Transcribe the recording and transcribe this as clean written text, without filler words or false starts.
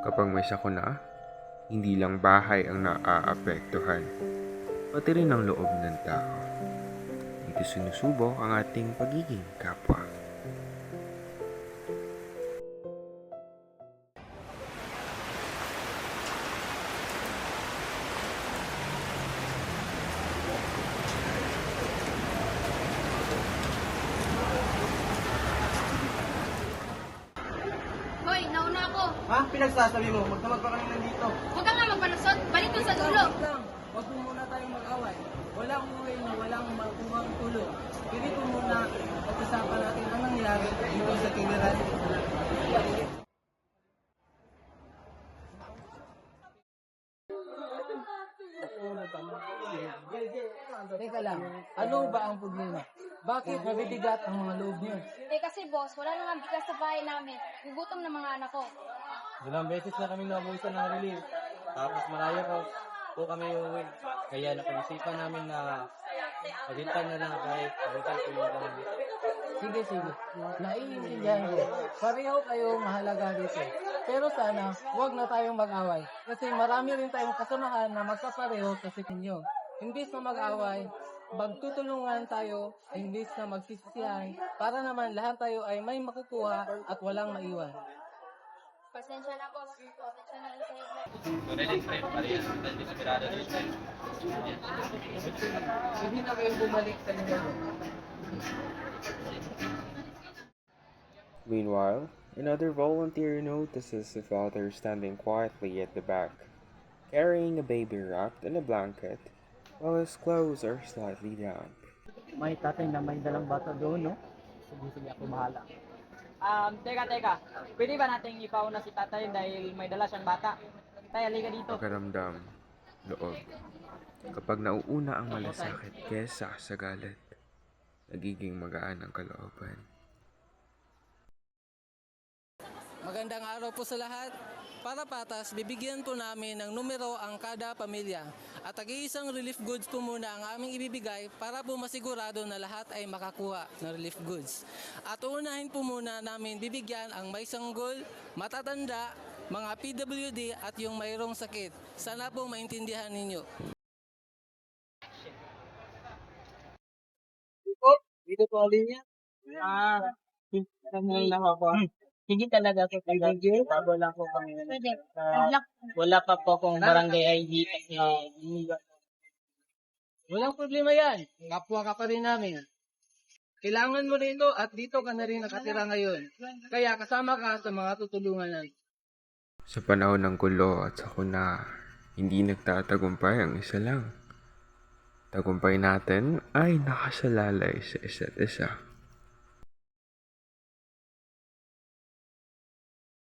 Kapag may sakuna, hindi lang bahay ang naaapektuhan, pati rin ang loob ng tao. Dito sinusubok ang ating pagiging kapwa. Hoy, nauna ako. Ha? Pinagsasabi mo, magdamag pa kami nandito. Huwag ka nga magpanusot. Balik dun sa dulo. Wait lang. Huwag mo muna tayong mag-away. Walang uwi na walang makuhang tulong. Pili ko muna pag-usapan natin ang nangyari dito sa Tiniran. Teka lang, ano ba ang problema? Bakit mabibigat ang mga loob niyo? Kasi boss, wala na nga bigas sa bahay namin. Gugutom ng mga anak ko. Ilang beses na kami nabuhisan ng relief. Tapos malayo po kami uuwi. Kaya napag-isipan namin na paghintay na lang kahit paghintay po yung kami. Sige. Naiintindihan ko. Pareho kayo mahalaga dito. Pero sana, huwag na tayong mag-away. Kasi marami rin tayong kasamahan na magkapareho sa inyo. Imbis na mag-away, magtutulungan tayo, imbis na magsisisihan, para naman lahat tayo ay may makukuha at walang maiwan. Pasensya na boss. Pasensya na sa Hindi na kayo bumalik sa inyo. Meanwhile, another volunteer notices the father standing quietly at the back, carrying a baby wrapped in a blanket, while his clothes are slightly damp. May tatay na may dalang bata doon, no? Sige, ako bahala. Teka. Pwede ba nating ipauna si tatay dahil may dala siyang bata? Tay, halika dito. Pakiramdam, loob. Kapag nauuna ang malasakit kesa sa galit, nagiging magaan ang kalooban. Magandang araw po sa lahat. Para patas, bibigyan po namin ng numero ang kada pamilya. At tag-iisang relief goods po muna ang aming ibibigay para po masigurado na lahat ay makakuha ng relief goods. At uunahin po muna namin bibigyan ang may sanggol, matatanda, mga PWD at yung mayroong sakit. Sana po maintindihan ninyo. Dito po alin niya? Tangal lang ako. Sige talaga po. Bago lang po kami. Wala pa po akong barangay ID kasi walang problema yan. Kapwa ka pa rin namin. Kailangan mo rin ito at dito ka na rin nakatira ngayon. Kaya kasama ka sa mga tutulungan natin. Sa panahon ng gulo at sakuna, hindi nagtatagumpay ang isa lang. Tagumpay natin ay nakasalalay sa isa't isa.